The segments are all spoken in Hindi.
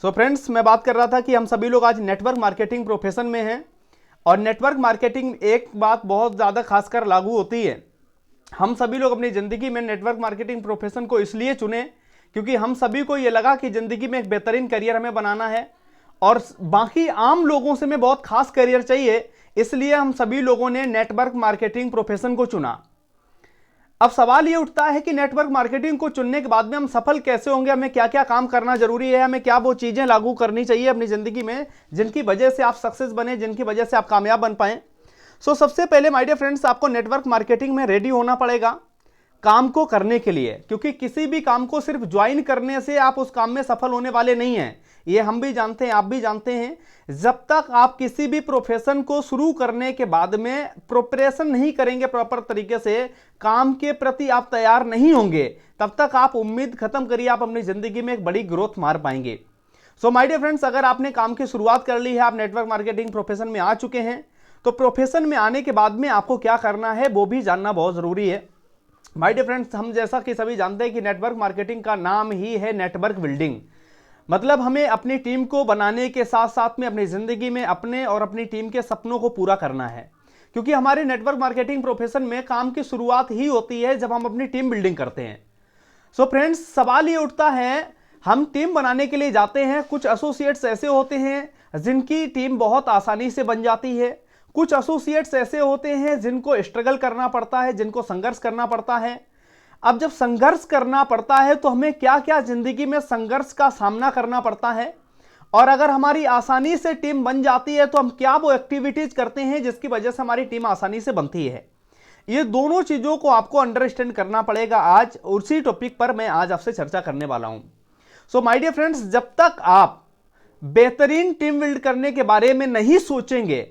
सो फ्रेंड्स, मैं बात कर रहा था कि हम सभी लोग आज नेटवर्क मार्केटिंग प्रोफेशन में हैं और नेटवर्क मार्केटिंग एक बात बहुत ज़्यादा खासकर लागू होती है। हम सभी लोग अपनी ज़िंदगी में नेटवर्क मार्केटिंग प्रोफेशन को इसलिए चुने क्योंकि हम सभी को ये लगा कि ज़िंदगी में एक बेहतरीन करियर हमें बनाना है और बाकी आम लोगों से हमें बहुत खास करियर चाहिए, इसलिए हम सभी लोगों ने नेटवर्क मार्केटिंग प्रोफेशन को चुना। अब सवाल ये उठता है कि नेटवर्क मार्केटिंग को चुनने के बाद में हम सफल कैसे होंगे, हमें क्या क्या काम करना जरूरी है, हमें क्या वो चीजें लागू करनी चाहिए अपनी जिंदगी में जिनकी वजह से आप सक्सेस बने, जिनकी वजह से आप कामयाब बन पाए। सबसे पहले माय डियर फ्रेंड्स, आपको नेटवर्क मार्केटिंग में रेडी होना पड़ेगा काम को करने के लिए, क्योंकि किसी भी काम को सिर्फ ज्वाइन करने से आप उस काम में सफल होने वाले नहीं हैं। ये हम भी जानते हैं, आप भी जानते हैं। जब तक आप किसी भी प्रोफेशन को शुरू करने के बाद में प्रिपरेशन नहीं करेंगे प्रॉपर तरीके से, काम के प्रति आप तैयार नहीं होंगे, तब तक आप उम्मीद खत्म करिए आप अपनी जिंदगी में एक बड़ी ग्रोथ मार पाएंगे। माय डियर फ्रेंड्स, अगर आपने काम की शुरुआत कर ली है, आप नेटवर्क मार्केटिंग प्रोफेशन में आ चुके हैं, तो प्रोफेशन में आने के बाद में आपको क्या करना है वो भी जानना बहुत जरूरी है। माय डियर फ्रेंड्स, हम जैसा कि सभी जानते हैं कि नेटवर्क मार्केटिंग का नाम ही है नेटवर्क बिल्डिंग। मतलब हमें अपनी टीम को बनाने के साथ साथ में अपनी जिंदगी में अपने और अपनी टीम के सपनों को पूरा करना है, क्योंकि हमारे नेटवर्क मार्केटिंग प्रोफेशन में काम की शुरुआत ही होती है जब हम अपनी टीम बिल्डिंग करते हैं। फ्रेंड्स, सवाल ये उठता है, हम टीम बनाने के लिए जाते हैं, कुछ एसोसिएट्स ऐसे होते हैं जिनकी टीम बहुत आसानी से बन जाती है, कुछ एसोसिएट्स ऐसे होते हैं जिनको स्ट्रगल करना पड़ता है, जिनको संघर्ष करना पड़ता है। अब जब संघर्ष करना पड़ता है तो हमें क्या क्या जिंदगी में संघर्ष का सामना करना पड़ता है, और अगर हमारी आसानी से टीम बन जाती है तो हम क्या वो एक्टिविटीज करते हैं जिसकी वजह से हमारी टीम आसानी से बनती है। ये दोनों चीजों को आपको अंडरस्टैंड करना पड़ेगा। आज उसी टॉपिक पर मैं आज आपसे चर्चा करने वाला हूं। माय डियर फ्रेंड्स, जब तक आप बेहतरीन टीम बिल्ड करने के बारे में नहीं सोचेंगे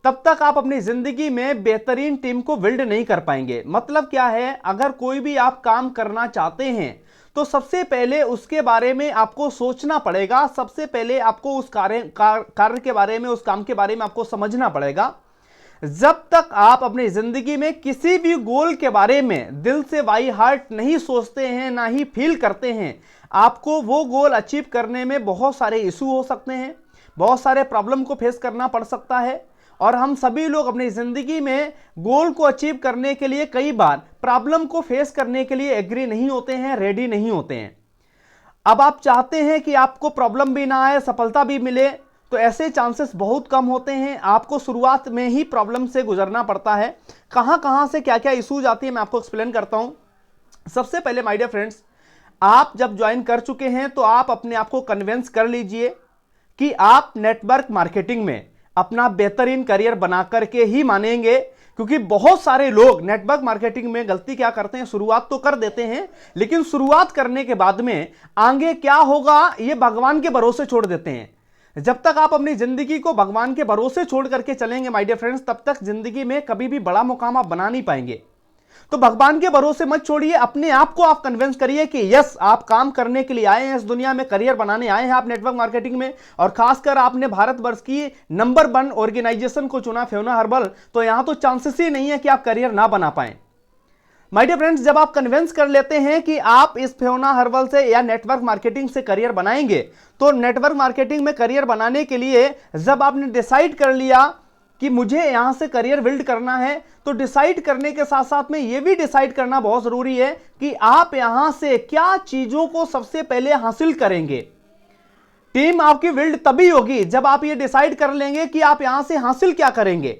तब तक आप अपनी जिंदगी में बेहतरीन टीम को बिल्ड नहीं कर पाएंगे। मतलब क्या है, अगर कोई भी आप काम करना चाहते हैं तो सबसे पहले उसके बारे में आपको सोचना पड़ेगा, सबसे पहले आपको उस कार्य के बारे में, उस काम के बारे में आपको समझना पड़ेगा। जब तक आप अपनी जिंदगी में किसी भी गोल के बारे में दिल से बाई हार्ट नहीं सोचते हैं, ना ही फील करते हैं, आपको वो गोल अचीव करने में बहुत सारे इशू हो सकते हैं, बहुत सारे प्रॉब्लम को फेस करना पड़ सकता है। और हम सभी लोग अपनी जिंदगी में गोल को अचीव करने के लिए कई बार प्रॉब्लम को फेस करने के लिए एग्री नहीं होते हैं, रेडी नहीं होते हैं। अब आप चाहते हैं कि आपको प्रॉब्लम भी ना आए, सफलता भी मिले, तो ऐसे चांसेस बहुत कम होते हैं। आपको शुरुआत में ही प्रॉब्लम से गुजरना पड़ता है। कहां कहां से क्या क्या इश्यूज आती है मैं आपको एक्सप्लेन करता हूं। सबसे पहले माय डियर फ्रेंड्स, आप जब ज्वाइन कर चुके हैं तो आप अपने आप को कन्विंस कर लीजिए कि आप नेटवर्क मार्केटिंग में अपना बेहतरीन करियर बना करके ही मानेंगे, क्योंकि बहुत सारे लोग नेटवर्क मार्केटिंग में गलती क्या करते हैं, शुरुआत तो कर देते हैं लेकिन शुरुआत करने के बाद में आगे क्या होगा ये भगवान के भरोसे छोड़ देते हैं। जब तक आप अपनी जिंदगी को भगवान के भरोसे छोड़ करके चलेंगे माय डियर फ्रेंड्स, तब तक जिंदगी में कभी भी बड़ा मुकाम आप बना नहीं पाएंगे। तो भगवान के भरोसे मत छोड़िए, अपने आप को आप कन्विंस करिए कि यस, आप काम करने के लिए आए हैं, इस दुनिया में करियर बनाने आए हैं आप नेटवर्क मार्केटिंग में। और खासकर आपने भारतवर्ष की नंबर 1 ऑर्गेनाइजेशन को चुना, फ्योना हर्बल, तो यहां तो चांसेस ही नहीं है कि आप करियर ना बना पाए। माय डियर फ्रेंड्स, जब आप कन्विंस कर लेते हैं कि आप इस फ्योना हर्बल से या नेटवर्क मार्केटिंग से करियर बनाएंगे, तो नेटवर्क मार्केटिंग में करियर बनाने के लिए जब आपने डिसाइड कर लिया कि मुझे यहां से करियर बिल्ड करना है, तो डिसाइड करने के साथ साथ में यह भी डिसाइड करना बहुत जरूरी है कि आप यहां से क्या चीजों को सबसे पहले हासिल करेंगे। टीम आपकी बिल्ड तभी होगी जब आप ये डिसाइड कर लेंगे कि आप यहां से हासिल क्या करेंगे।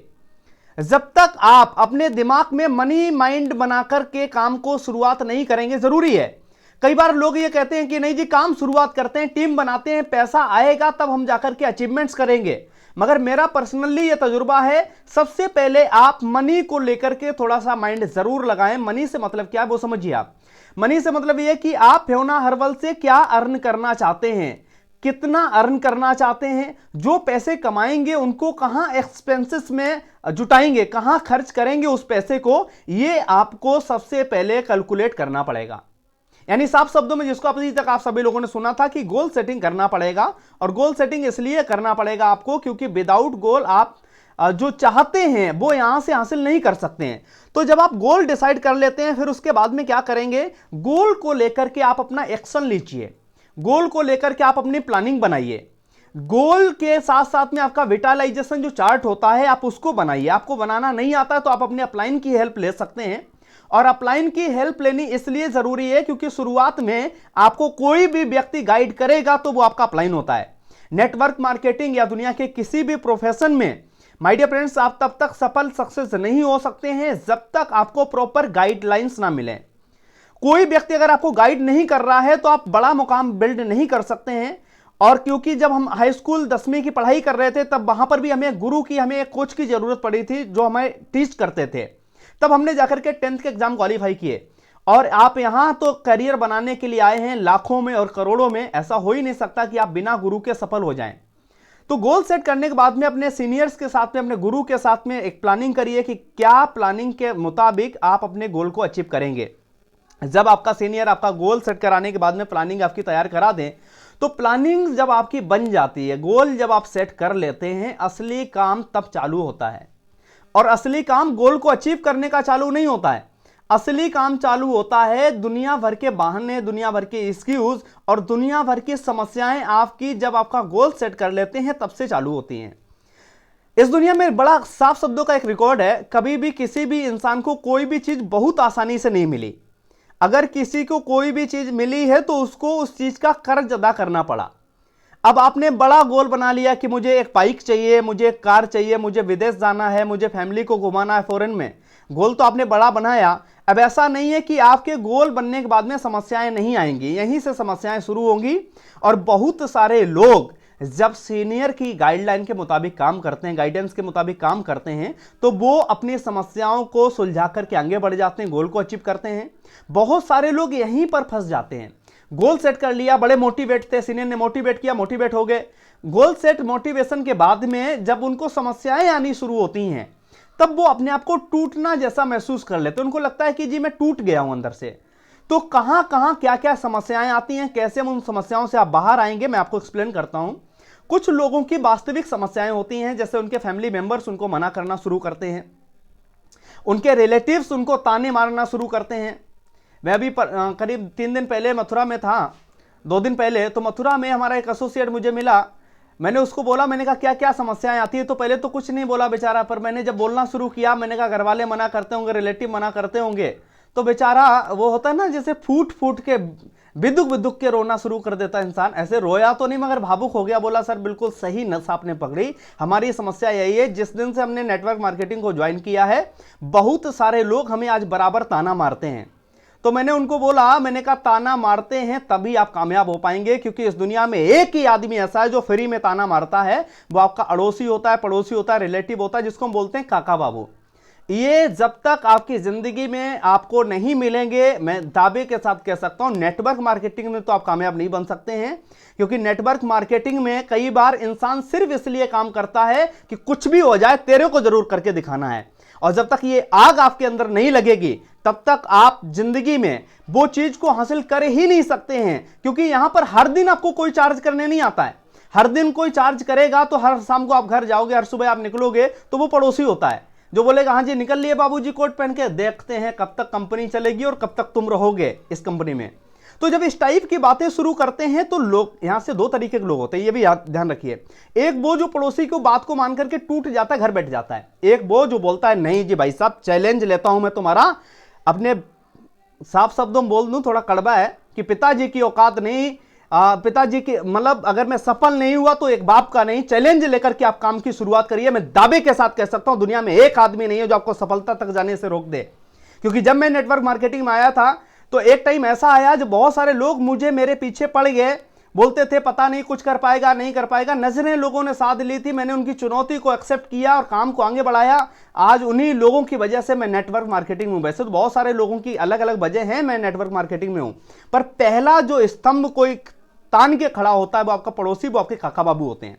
जब तक आप अपने दिमाग में मनी माइंड बनाकर के काम को शुरुआत नहीं करेंगे, जरूरी है। कई बार लोग ये कहते हैं कि नहीं जी, काम शुरुआत करते हैं, टीम बनाते हैं, पैसा आएगा तब हम जाकर के अचीवमेंट्स करेंगे। मगर मेरा पर्सनली ये तजुर्बा है, सबसे पहले आप मनी को लेकर के थोड़ा सा माइंड जरूर लगाएं। मनी से मतलब क्या है वो समझिए आप। मनी से मतलब ये कि आप फ्योना हर्बल से क्या अर्न करना चाहते हैं, कितना अर्न करना चाहते हैं, जो पैसे कमाएंगे उनको कहां एक्सपेंसेस में जुटाएंगे, कहां खर्च करेंगे उस पैसे को, ये आपको सबसे पहले कैलकुलेट करना पड़ेगा। यानी साफ शब्दों में जिसको अभी तक आप सभी लोगों ने सुना था कि गोल सेटिंग करना पड़ेगा। और गोल सेटिंग इसलिए करना पड़ेगा आपको क्योंकि विदाउट गोल आप जो चाहते हैं वो यहां से हासिल नहीं कर सकते हैं। तो जब आप गोल डिसाइड कर लेते हैं, फिर उसके बाद में क्या करेंगे, गोल को लेकर के आप अपना एक्शन लीजिए। गोल को लेकर के आप अपनी प्लानिंग बनाइए। गोल के साथ साथ में आपका विटालाइजेशन जो चार्ट होता है आप उसको बनाइए। आपको बनाना नहीं आता है तो आप अपने अपलाइन की हेल्प ले सकते हैं। और अपलाइन की हेल्प लेनी इसलिए जरूरी है क्योंकि शुरुआत में आपको कोई भी व्यक्ति गाइड करेगा तो वो आपका अपलाइन होता है। नेटवर्क मार्केटिंग या दुनिया के किसी भी प्रोफेशन में माय डियर फ्रेंड्स आप तब तक सफल सक्सेस नहीं हो सकते हैं जब तक आपको प्रॉपर गाइडलाइंस ना मिले। कोई व्यक्ति अगर आपको गाइड नहीं कर रहा है तो आप बड़ा मुकाम बिल्ड नहीं कर सकते हैं। और क्योंकि जब हम हाई स्कूल 10वीं की पढ़ाई कर रहे थे तब वहां पर भी हमें गुरु की, हमें एक कोच की जरूरत पड़ी थी जो हमें टीच करते थे। तब हमने जाकर के 10th के एग्जाम क्वालिफाई किए। और आप यहां तो करियर बनाने के लिए आए हैं लाखों में और करोड़ों में, ऐसा हो ही नहीं सकता कि आप बिना गुरु के सफल हो जाएं। तो गोल सेट करने के बाद में अपने सीनियर्स के साथ में, अपने गुरु के साथ में एक प्लानिंग करिए कि क्या प्लानिंग के मुताबिक आप अपने गोल को अचीव करेंगे। जब आपका सीनियर आपका गोल सेट कराने के बाद में प्लानिंग आपकी तैयार करा दें तो प्लानिंग जब आपकी बन जाती है, गोल जब आप सेट कर लेते हैं, असली काम तब चालू होता है। और असली काम गोल को अचीव करने का चालू नहीं होता है। असली काम चालू होता है दुनिया भर के बहाने, दुनिया भर के एक्सक्यूज और दुनिया भर की समस्याएं आपकी जब आपका गोल सेट कर लेते हैं तब से चालू होती हैं। इस दुनिया में बड़ा साफ शब्दों का एक रिकॉर्ड है, कभी भी किसी भी इंसान को कोई भी चीज बहुत आसानी से नहीं मिली। अगर किसी को कोई भी चीज मिली है तो उसको उस चीज का कर्ज अदा करना पड़ा। अब आपने बड़ा गोल बना लिया कि मुझे एक बाइक चाहिए, मुझे एक कार चाहिए, मुझे विदेश जाना है, मुझे फैमिली को घुमाना है फॉरेन में। गोल तो आपने बड़ा बनाया। अब ऐसा नहीं है कि आपके गोल बनने के बाद में समस्याएं नहीं आएंगी, यहीं से समस्याएं शुरू होंगी। और बहुत सारे लोग जब सीनियर की गाइडलाइन के मुताबिक काम करते हैं, गाइडेंस के मुताबिक काम करते हैं, तो वो अपनी समस्याओं को सुलझा करके आगे बढ़ जाते हैं, गोल को अचीव करते हैं। बहुत सारे लोग यहीं पर फंस जाते हैं। गोल सेट कर लिया, बड़े मोटिवेट थे, सीनियर ने मोटिवेट किया, मोटिवेट हो गए। गोल सेट मोटिवेशन के बाद में जब उनको समस्याएं आनी शुरू होती हैं तब वो अपने आप को टूटना जैसा महसूस कर लेते हैं। उनको लगता है कि जी मैं टूट गया हूं अंदर से। तो कहां कहां क्या क्या समस्याएं आती हैं, कैसे हम उन समस्याओं से आप बाहर आएंगे, मैं आपको एक्सप्लेन करता हूं। कुछ लोगों की वास्तविक समस्याएं होती हैं, जैसे उनके फैमिली मेंबर्स उनको मना करना शुरू करते हैं, उनके रिलेटिव्स उनको ताने मारना शुरू करते हैं। मैं अभी करीब 3 दिन पहले मथुरा में था, 2 दिन पहले, तो मथुरा में हमारा एक एसोसिएट मुझे मिला। मैंने उसको बोला, मैंने कहा क्या क्या समस्याएं आती है। तो पहले तो कुछ नहीं बोला बेचारा, पर मैंने जब बोलना शुरू किया, मैंने कहा घर वाले मना करते होंगे, रिलेटिव मना करते होंगे, तो बेचारा वो होता है ना जैसे फूट फूट के बिदुक बिदुक के रोना शुरू कर देता इंसान। ऐसे रोया तो नहीं मगर भावुक हो गया। बोला सर बिल्कुल सही नस आपने पकड़ी, हमारी समस्या यही है। जिस दिन से हमने नेटवर्क मार्केटिंग को ज्वाइन किया है बहुत सारे लोग हमें आज बराबर ताना मारते हैं। तो मैंने उनको बोला, मैंने कहा ताना मारते हैं तभी आप कामयाब हो पाएंगे, क्योंकि इस दुनिया में एक ही आदमी ऐसा है जो फ्री में ताना मारता है, वो आपका अड़ोसी होता है, पड़ोसी होता है, रिलेटिव होता है, जिसको हम बोलते हैं काका बाबू। ये जब तक आपकी जिंदगी में आपको नहीं मिलेंगे, मैं दावे के साथ कह सकता हूं नेटवर्क मार्केटिंग में तो आप कामयाब नहीं बन सकते हैं। क्योंकि नेटवर्क मार्केटिंग में कई बार इंसान सिर्फ इसलिए काम करता है कि कुछ भी हो जाए तेरे को जरूर करके दिखाना है। और जब तक ये आग आपके अंदर नहीं लगेगी तब तक आप जिंदगी में वो चीज को हासिल कर ही नहीं सकते हैं। क्योंकि यहां पर हर दिन आपको कोई चार्ज करने नहीं आता है। हर दिन कोई चार्ज करेगा तो हर शाम को आप घर जाओगे, हर सुबह आप निकलोगे तो वो पड़ोसी होता है जो बोलेगा हाँ जी निकल लिए बाबूजी कोट पहन के। देखते हैं कब तक कंपनी चलेगी और कब तक तुम रहोगे इस कंपनी में। तो जब इस टाइप की बातें शुरू करते हैं तो लोग, यहां से 2 तरीके के लोग होते हैं, ये भी ध्यान रखिए। एक वो जो पड़ोसी को बात को मान करके टूट जाता है, घर बैठ जाता है। एक वो जो बोलता है नहीं जी भाई साहब चैलेंज लेता हूं मैं तुम्हारा, अपने साफ शब्दों में बोल दूं, थोड़ा कड़वा है कि पिताजी की औकात नहीं, पिताजी की मतलब अगर मैं सफल नहीं हुआ तो एक बाप का नहीं। चैलेंज लेकर के आप काम की शुरुआत करिए। मैं दावे के साथ कह सकता हूं दुनिया में एक आदमी नहीं है जो आपको सफलता तक जाने से रोक दे। क्योंकि जब मैं नेटवर्क मार्केटिंग में आया था तो एक टाइम ऐसा आया जो बहुत सारे लोग मेरे पीछे पड़ गए, बोलते थे पता नहीं कुछ कर पाएगा नहीं कर पाएगा। नजरें लोगों ने साथ ली थी, मैंने उनकी चुनौती को एक्सेप्ट किया और काम को आगे बढ़ाया। आज उन्हीं लोगों की वजह से मैं नेटवर्क मार्केटिंग में हूं। वैसे तो बहुत सारे लोगों की अलग अलग वजह हैं मैं नेटवर्क मार्केटिंग में हूं, पर पहला जो स्तंभ कोई तान के खड़ा होता है वो आपका पड़ोसी, वो आपके काका बाबू होते हैं।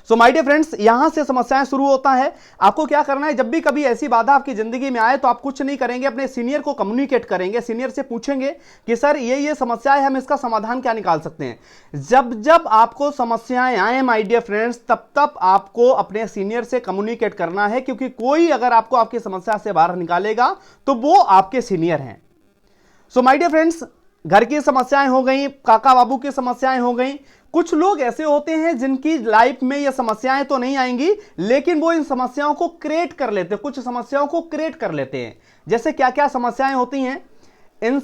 सो माय डियर फ्रेंड्स, यहां से समस्याएं शुरू होता है। आपको क्या करना है, जब भी कभी ऐसी बाधा आपकी जिंदगी में आए तो आप कुछ नहीं करेंगे, अपने सीनियर को कम्युनिकेट करेंगे, सीनियर से पूछेंगे कि सर ये समस्या है, हम इसका समाधान क्या निकाल सकते हैं। जब जब आपको समस्याएं आए माय डियर फ्रेंड्स, तब तब आपको अपने सीनियर से कम्युनिकेट करना है, क्योंकि कोई अगर आपको आपकी समस्या से बाहर निकालेगा तो वो आपके सीनियर हैं। सो माय डियर फ्रेंड्स, घर की समस्याएं हो गई, काका बाबू की समस्याएं हो गई। कुछ लोग ऐसे होते हैं जिनकी लाइफ में ये समस्याएं तो नहीं आएंगी, लेकिन वो इन समस्याओं को क्रिएट कर लेते हैं, कुछ समस्याओं को क्रिएट कर लेते हैं। जैसे क्या क्या समस्याएं होती हैं इन